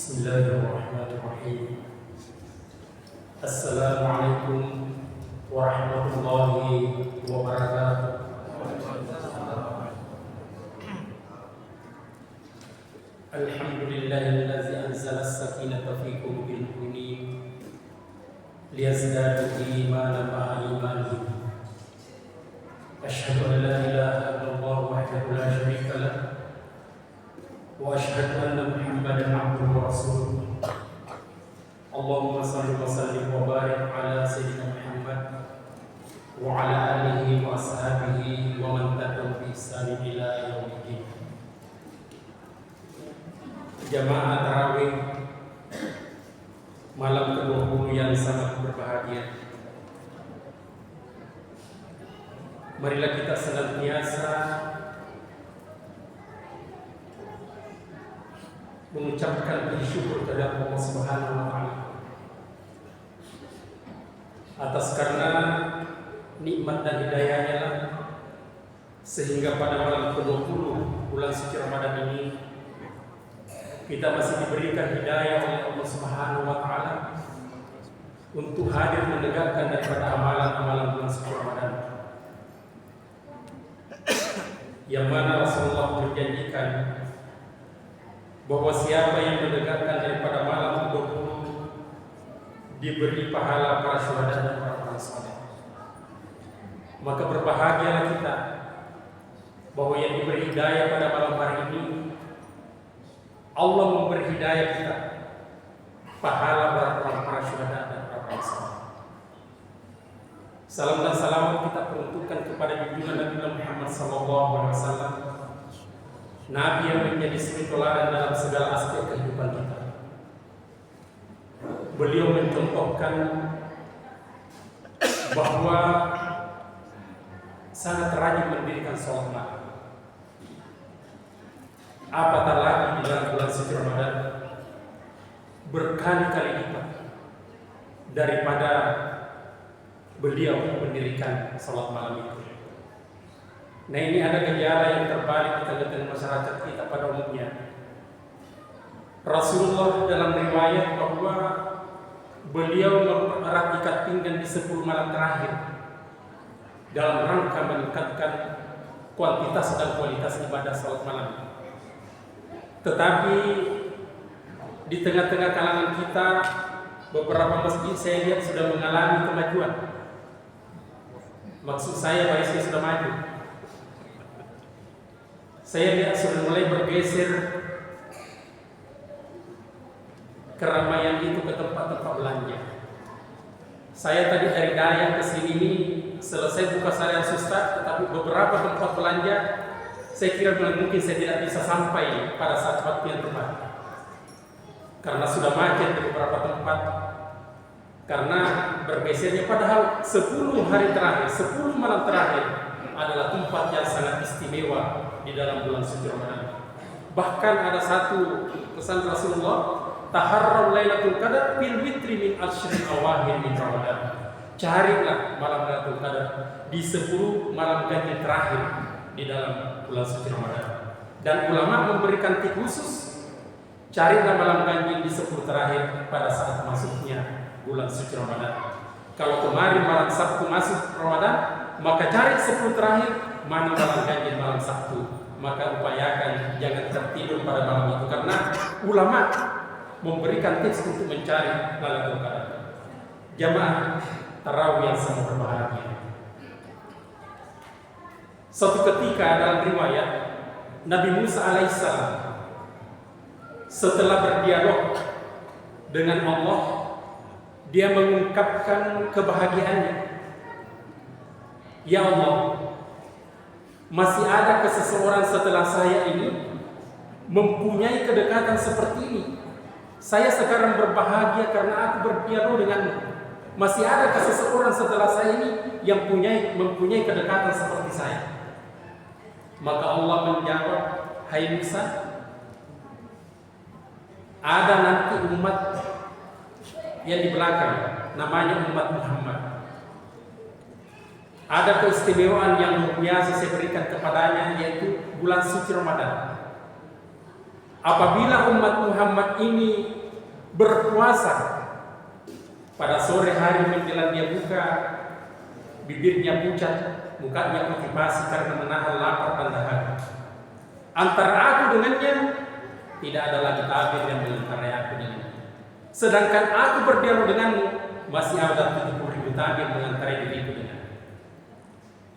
Bismillahirrahmanirrahim. Assalamualaikum warahmatullahi wabarakatuh. Alhamdulillahillazi anzala as-sakinata fi qulubil mu'minin liyazdadu imanan ma'a imanihim. Asyhadu an la ilaha illallah wahdahu la syarika lah wa asyhadu anna Muhammadan abduhu wa rasuluh. Allahumma shalli wa sallim wa barik ala sayyidina Muhammad wa ala alihi wa ashabihi wa man tabi'ahum bi ihsan ila yaumil. Jamaah tarawih malam ke-20 yang sangat berbahagia. Marilah kita senantiasa mengucapkan puji syukur kepada Allah Subhanahu wa taala atas karena nikmat dan hidayahnya lah sehingga pada malam ke-20 bulan suci Ramadan ini kita masih diberikan hidayah oleh Allah Subhanahu wa taala untuk hadir menegakkan daripada amalan-amalan bulan suci Ramadan yang mana Rasulullah berjanjikan bahwa siapa yang menegakkan daripada malam ke-20 diberi pahala para syuhada dan para saleh. Maka berbahagialah kita bahwa yang diberi hidayah pada malam hari ini Allah memberi hidayah kita pahala para syuhada dan para saleh. Salam dan salam kita peruntukkan kepada junjungan Nabi Muhammad SAW, Nabi yang menjadi suri teladan dalam segala aspek kehidupan kita. Beliau mencontohkan bahwa sangat rajin mendirikan sholat malam. Apatah lagi di dalam bulan suci Ramadan berkali-kali lipat daripada beliau mendirikan sholat malam itu. Nah, ini ada gejala yang terbalik di tengah-tengah masyarakat kita pada umumnya. Rasulullah dalam riwayat bahwa beliau mempererat ikat pinggang di 10 malam terakhir dalam rangka meningkatkan kuantitas dan kualitas ibadah salat malam. Tetapi di tengah-tengah kalangan kita beberapa masjid saya lihat sudah mengalami kemajuan. Maksud saya barisnya sudah maju. Saya lihat sudah mulai bergeser keramaian itu ke tempat-tempat belanja. Saya tadi dari Dayak ke sini ini selesai buka Sarian Sustat, tetapi beberapa tempat belanja saya kira mungkin saya tidak bisa sampai pada saat waktu yang tepat karena sudah macet di beberapa tempat karena bergesernya. Padahal 10 hari terakhir, 10 malam terakhir adalah tempat yang sangat istimewa di dalam bulan suci Ramadan. Bahkan ada satu pesan Rasulullah, taharraw lailatul qadar fil witri min ashril awakhir min Ramadan. Carilah malam Lailatul Qadar di 10 malam ganjil terakhir di dalam bulan suci Ramadan. Dan ulama memberikan tip khusus, carilah malam ganjil di 10 terakhir pada saat masuknya bulan suci Ramadan. Kalau kemarin malam Sabtu masuk Ramadan, maka cari 10 terakhir mana malam ganjil malam Sabtu. Maka upayakan jangan tertidur pada malam itu karena ulama memberikan tips untuk mencari Lailatul Qadar. Jamaah tarawih yang sangat berbahagia. Suatu ketika dalam riwayat Nabi Musa alaihissalam setelah berdialog dengan Allah, dia mengungkapkan kebahagiaannya. Ya Allah, masih ada seseorang setelah saya ini mempunyai kedekatan seperti ini. Saya sekarang berbahagia karena aku berdialog denganmu. Masih ada seseorang setelah saya ini yang mempunyai kedekatan seperti saya. Maka Allah menjawab, hai Musa, ada nanti umat yang di belakang, namanya umat Muhammad. Ada keistimewaan yang luar biasa saya berikan kepadanya, yaitu bulan suci Ramadan. Apabila umat Muhammad ini berpuasa pada sore hari menjelang dia buka, bibirnya pucat, mukanya putih pasi karena menahan lapar dan dahaga. Antara aku dengannya tidak ada lagi tabir yang mengantarai aku dengannya. Sedangkan aku berdialog denganmu, masih ada 70.000 tabir mengantarai diriku denganmu.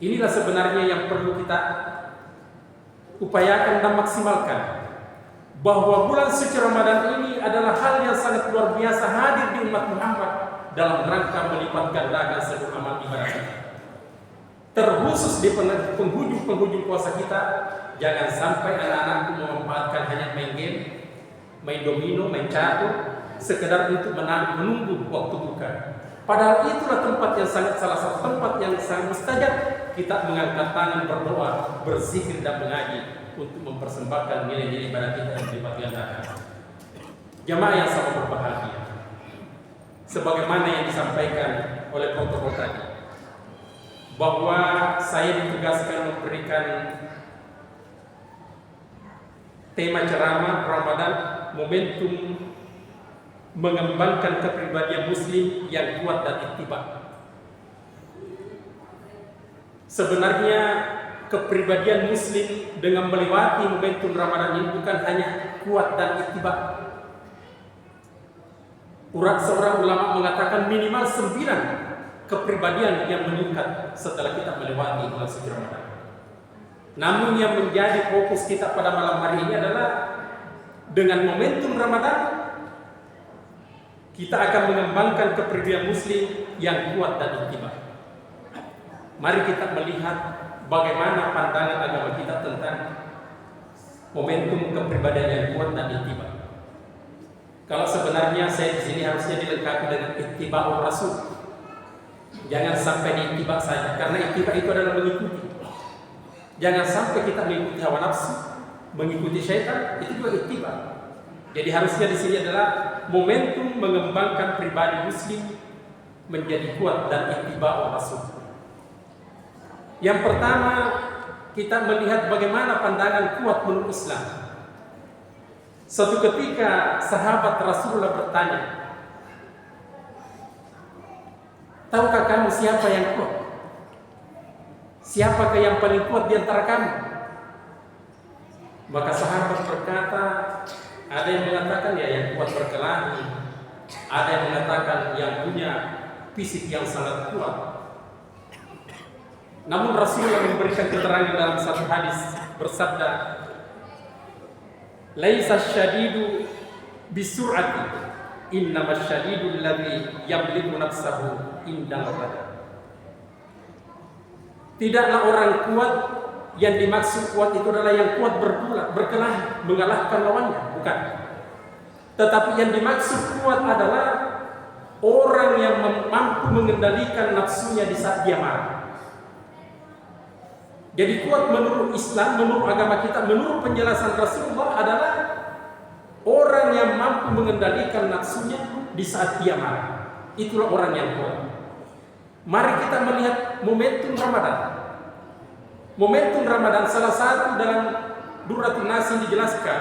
Inilah sebenarnya yang perlu kita upayakan dan maksimalkan, bahwa bulan suci Ramadan ini adalah hal yang sangat luar biasa hadir di umat Muhammad dalam rangka melipat gandakan seluruh amal ibadah kita. Terkhusus di penghujung puasa kita, jangan sampai anak-anakku memanfaatkan hanya main game, main domino, main catur, sekedar untuk menunggu waktu buka. Padahal itulah tempat yang salah satu tempat yang sangat mustajab kita mengangkat tangan berdoa, berzikir dan mengaji untuk mempersembahkan nilai-nilai ibadah kita yang dilipat gandakan. Jamaah yang sama berbahagia, sebagaimana yang disampaikan oleh protokol tadi, bahwa saya ditugaskan memberikan tema ceramah Ramadan, momentum mengembangkan kepribadian muslim yang kuat dan ittiba. Sebenarnya kepribadian muslim dengan melewati momentum Ramadan ini bukan hanya kuat dan ittiba. Seorang ulama mengatakan minimal 9 kepribadian yang meningkat setelah kita melewati bulan suci Ramadan. Namun yang menjadi fokus kita pada malam hari ini adalah dengan momentum Ramadan kita akan mengembangkan kepribadian muslim yang kuat dan ittiba. Mari kita melihat bagaimana pandangan agama kita tentang momentum kepribadian yang kuat dan ittiba. Kalau sebenarnya saya di sini harusnya dilengkapi dengan ittiba'ur rasul. Jangan sampai diittiba saja, karena ittiba itu adalah mengikuti. Jangan sampai kita mengikuti hawa nafsu, mengikuti syaitan, itu juga ittiba. Jadi harusnya di sini adalah momentum mengembangkan pribadi muslim menjadi kuat dan ittiba'ur rasul. Yang pertama, kita melihat bagaimana pandangan kuat menurut Islam. Suatu ketika sahabat Rasulullah bertanya, tahukah kamu siapa yang kuat? Siapakah yang paling kuat di antara kamu? Maka sahabat berkata, ada yang mengatakan ya yang kuat berkelahi, ada yang mengatakan yang punya fisik yang sangat kuat. Namun Rasulullah memberikan keterangan dalam satu hadis bersabda, laisa syadidu bisur'ati, innamas syadidu alladhi yamliku nafsahu indal qadar. Tidaklah orang kuat yang dimaksud kuat itu adalah yang kuat berkelahi, mengalahkan lawannya, bukan. Tetapi yang dimaksud kuat adalah orang yang mampu mengendalikan nafsunya di saat dia marah. Jadi kuat menurut Islam, menurut agama kita, menurut penjelasan Rasulullah adalah orang yang mampu mengendalikan nafsunya di saat dia marah. Itulah orang yang kuat. Mari kita melihat momentum Ramadan. Momentum Ramadan salah satu dalam Durratun Nasim dijelaskan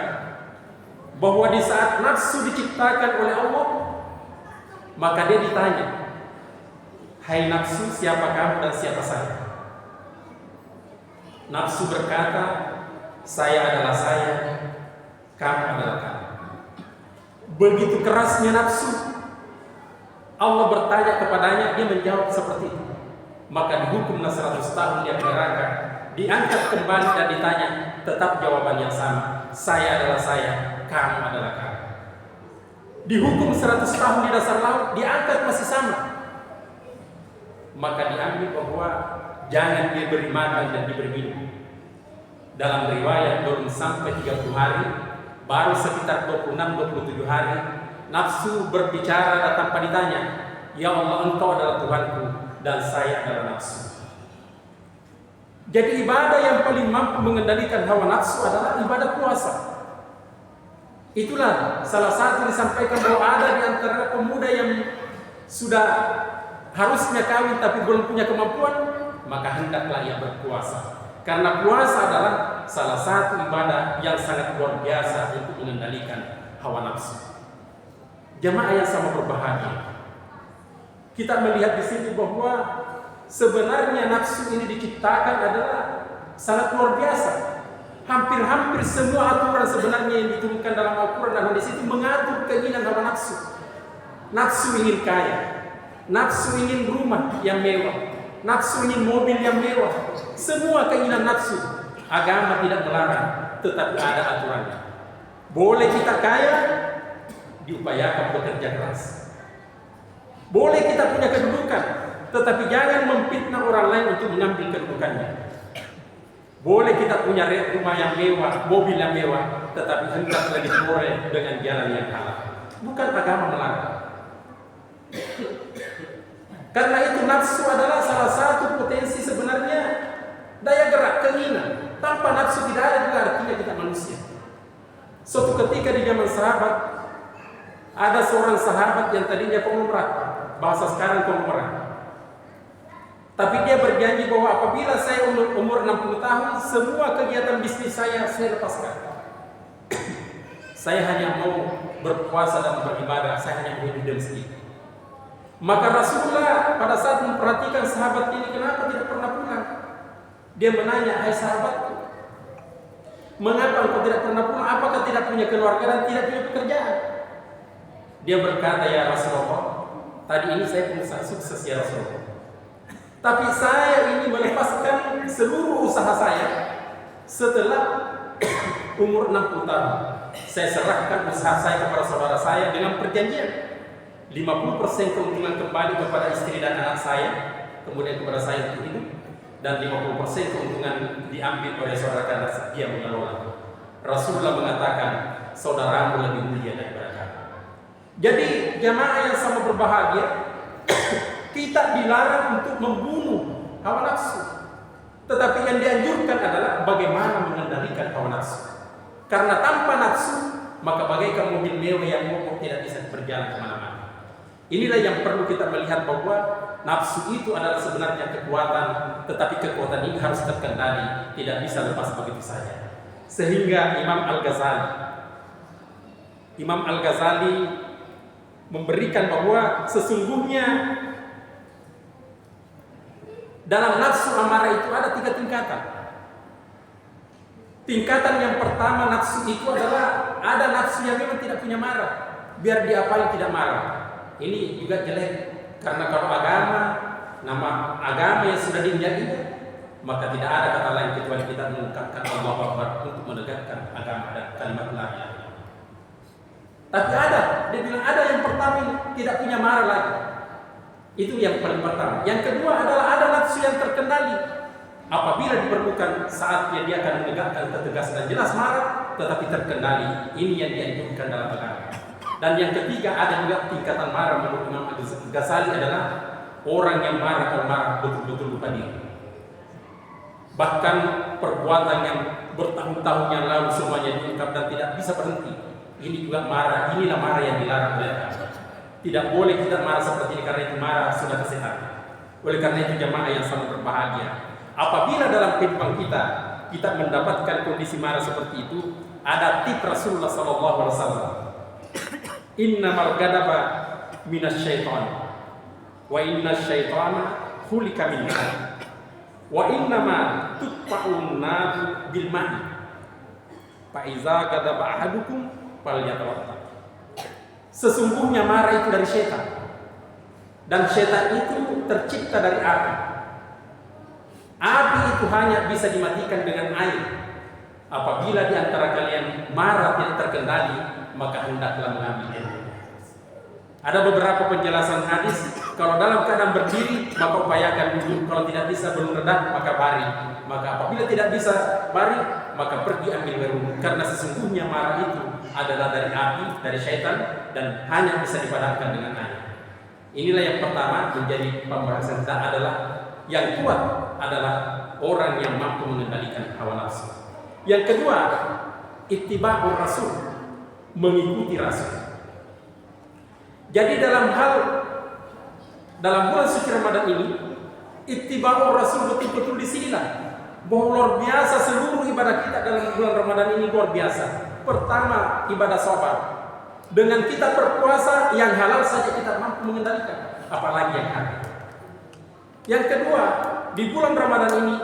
bahwa di saat nafsu diciptakan oleh Allah, maka dia ditanya, hai nafsu, siapa kamu dan siapa saya? Nafsu berkata, saya adalah saya, kamu adalah kamu. Begitu kerasnya nafsu, Allah bertanya kepadanya, dia menjawab seperti itu. Maka dihukumlah 100 tahun dia neraka. Diangkat kembali dan ditanya, tetap jawaban yang sama, saya adalah saya, kamu adalah kamu. Dihukum 100 tahun di dasar laut, diangkat masih sama. Maka diambil bahwa jangan diberi makan dan diberi minum. Dalam riwayat belum sampai 30 hari, baru sekitar 26-27 hari, nafsu berbicara dan tanpa ditanya, ya Allah, engkau adalah Tuhanku dan saya adalah nafsu. Jadi ibadah yang paling mampu mengendalikan hawa nafsu adalah ibadah puasa. Itulah salah satu disampaikan bahwa ada di antara pemuda yang sudah harusnya kawin tapi belum punya kemampuan, maka hendaklah ia berpuasa. Karena puasa adalah salah satu ibadah yang sangat luar biasa untuk mengendalikan hawa nafsu. Jamaah yang sama berbahagia, kita melihat di sini bahwa sebenarnya nafsu ini diciptakan adalah sangat luar biasa. Hampir-hampir semua aturan sebenarnya yang diturunkan dalam Al-Quran dan hadis itu mengatur keinginan hawa nafsu. Nafsu ingin kaya, nafsu ingin rumah yang mewah, nafsu ingin mobil yang mewah. Semua keinginan nafsu. Agama tidak melarang, tetapi ada aturannya. Boleh kita kaya, diupayakan bekerja keras. Boleh kita punya kedudukan, tetapi jangan memfitnah orang lain untuk mengambil kedudukannya. Boleh kita punya rumah yang mewah, mobil yang mewah, tetapi hendaklah diperoleh dengan jalan yang halal. Bukan agama melarang. Karena itu nafsu adalah salah satu potensi sebenarnya daya gerak keinginan. Tanpa nafsu tidak ada juga artinya kita manusia. Suatu ketika di zaman sahabat, ada seorang sahabat yang tadinya pengumrah, bahasa sekarang pengumrah. Tapi dia berjanji bahwa apabila saya umur 60 tahun, semua kegiatan bisnis saya lepaskan. Saya hanya mau berpuasa dan beribadah, saya hanya mau hidup di masjid. Maka Rasulullah pada saat memperhatikan sahabat ini kenapa tidak pernah pulang, dia menanya, hai sahabatku, mengapa engkau tidak pernah pulang? Apakah tidak punya keluarga dan tidak punya pekerjaan? Dia berkata, ya Rasulullah, tadi ini saya pengusaha sukses ya Rasulullah, tapi saya ini melepaskan seluruh usaha saya setelah umur 60 tahun. Saya serahkan usaha saya kepada saudara saya dengan perjanjian 50% keuntungan kembali kepada istri dan anak saya, kemudian kepada saya untuk hidup, dan 50% keuntungan diambil oleh saudara karena dia mengelola. Rasulullah mengatakan, saudaramu lebih mulia daripada kamu. Jadi jamaah yang sama berbahagia, kita dilarang untuk membunuh hawa nafsu, tetapi yang dianjurkan adalah bagaimana mengendalikan hawa nafsu. Karena tanpa nafsu, maka bagaikan mobil mewah yang mogok tidak bisa berjalan kemana-mana. Inilah yang perlu kita melihat bahwa nafsu itu adalah sebenarnya kekuatan, tetapi kekuatan ini harus terkendali, tidak bisa lepas begitu saja. Sehingga Imam Al-Ghazali memberikan bahwa sesungguhnya dalam nafsu amarah itu ada 3 tingkatan. Tingkatan yang pertama nafsu itu adalah ada nafsu yang memang tidak punya marah, biar diapain tidak marah. Ini juga jelek, karena kalau nama agama yang sudah diinjakinya, maka tidak ada kata lain kecuali kita mengungkapkan Allahu Akbar untuk menegakkan agama dan kalimat la ilaha illallah. Tapi dia bilang ada yang pertama ini tidak punya marah lagi. Itu yang paling pertama. Yang kedua adalah ada nafsu yang terkendali. Apabila diperlukan saatnya dia akan menegakkan ketegasan dan jelas marah, tetapi terkendali. Ini yang dianjurkan dalam agama. Dan yang ketiga ada juga tingkatan marah menurut Imam Al-Ghazali adalah orang yang marah kalau marah betul-betul lupa diri. Bahkan perbuatan yang bertahun-tahun yang lalu semuanya diungkap dan tidak bisa berhenti. Ini juga marah, inilah marah yang dilarang oleh agama. Tidak boleh kita marah seperti ini karena itu marah sudah kesehatan. Oleh karena itu jamaah yang sangat berbahagia, apabila dalam kehidupan kita mendapatkan kondisi marah seperti itu, ada tip Rasulullah SAW. Innamal ghadaba minasyaitan wa innasyaitana khuliqa min nar wa innama tutfa'un nar bil ma'i fa iza ghadaba ahadukum falyatawadda. Sesungguhnya marah itu dari syaitan, dan syaitan itu tercipta dari api. Api itu hanya bisa dimatikan dengan air. Apabila di antara kalian marah tidak terkendali, maka hendaklah mengambil ilmu. Ada beberapa penjelasan hadis, kalau dalam keadaan berdiri maka upayakan duduk, kalau tidak bisa belum redah maka baring. Maka apabila tidak bisa baring, maka pergi ambil berwudu, karena sesungguhnya marah itu adalah dari api, dari syaitan, dan hanya bisa dipadamkan dengan air. Inilah yang pertama menjadi pembahasan kita adalah yang kuat adalah orang yang mampu mengendalikan hawa nafsu. Yang kedua, ittiba'ur rasul, mengikuti rasul. Jadi dalam bulan suci Ramadan ini, ittiba'ur rasul betul-betul disinilah bahwa luar biasa seluruh ibadah kita dalam bulan Ramadan ini luar biasa. Pertama, ibadah sabar. Dengan kita berpuasa yang halal saja kita mampu mengendalikan, apalagi yang haram. Yang kedua, di bulan Ramadan ini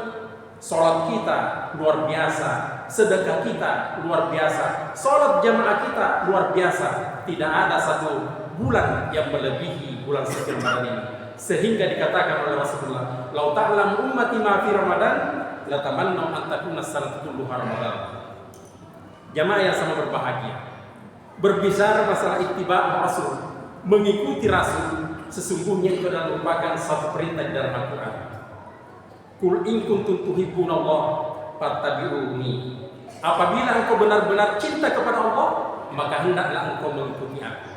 sholat kita luar biasa, sedekah kita luar biasa, sholat jamaah kita luar biasa. Tidak ada satu bulan yang melebihi bulan suci Ramadan ini. Sehingga dikatakan oleh Rasulullah, "Lau ta'lam ummati ma fi Ramadan, la tamannu an takuna as-salatu kulluha Ramadan." Jamaah yang sama berbahagia, berbicara masalah ittiba' Rasul, mengikuti Rasul, sesungguhnya itu adalah merupakan satu perintah di dalam Al-Quran. Qul in kuntum tuhibbunallah fattabi'uni. Apabila engkau benar-benar cinta kepada Allah, maka hendaklah engkau mengikuti aku.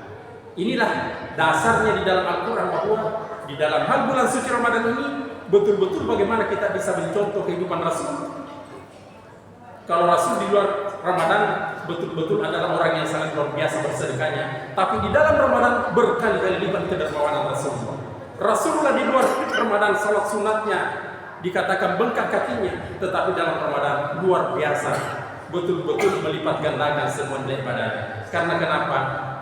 Inilah dasarnya di dalam Al-Quran, bahwa di dalam hal bulan suci Ramadan ini betul-betul bagaimana kita bisa mencontoh kehidupan Rasul. Kalau Rasul di luar Ramadan betul-betul adalah orang yang sangat luar biasa bersedekahnya, tapi di dalam Ramadan berkali-kali lipat kedermawanan Rasulullah. Rasulullah di luar Ramadan salat sunatnya dikatakan bengkak kakinya, tetapi dalam Ramadan luar biasa, betul-betul melipat gandakan semua ibadahnya. Karena kenapa?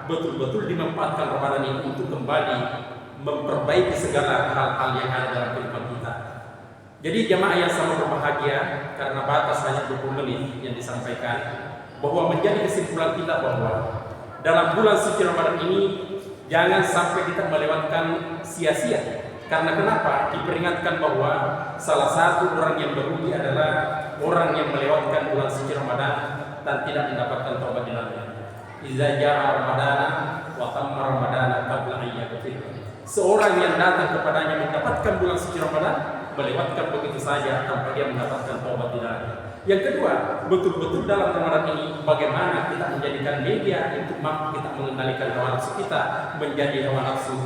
Betul-betul dimanfaatkan Ramadan ini untuk kembali memperbaiki segala hal-hal yang ada dalam kehidupan kita. Jadi jamaah yang sama berbahagia, karena batas hanya 20 menit yang disampaikan, bahwa menjadi kesimpulan kita bahwa dalam bulan suci Ramadan ini jangan sampai kita melewatkan sia-sia. Karena kenapa? Diperingatkan bahwa salah satu orang yang merugi adalah orang yang melewatkan bulan suci Ramadan dan tidak mendapatkan taubat di dalamnya. Idza jaa Ramadana wa tamma Ramadana qabla an yaghfir. Seorang yang datang kepadanya mendapatkan bulan suci Ramadan, melewatkan begitu saja tanpa dia mendapatkan taubat di dalamnya. Yang kedua, betul-betul dalam Ramadan ini bagaimana kita menjadikan media untuk mampu kita mengendalikan hawa nafsu kita menjadi hawa nafsu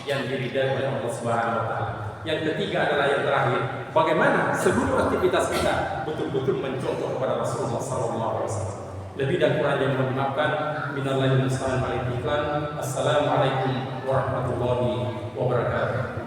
yang diridai oleh Allah Subhanahu wa taala. Yang ketiga adalah yang terakhir, bagaimana seluruh aktivitas kita betul-betul mencontoh kepada Rasulullah sallallahu alaihi wasallam. Lebih dan kurang yang mohon dimaafkan. Minallahil musta'an wal iqlan. Assalamualaikum warahmatullahi wabarakatuh.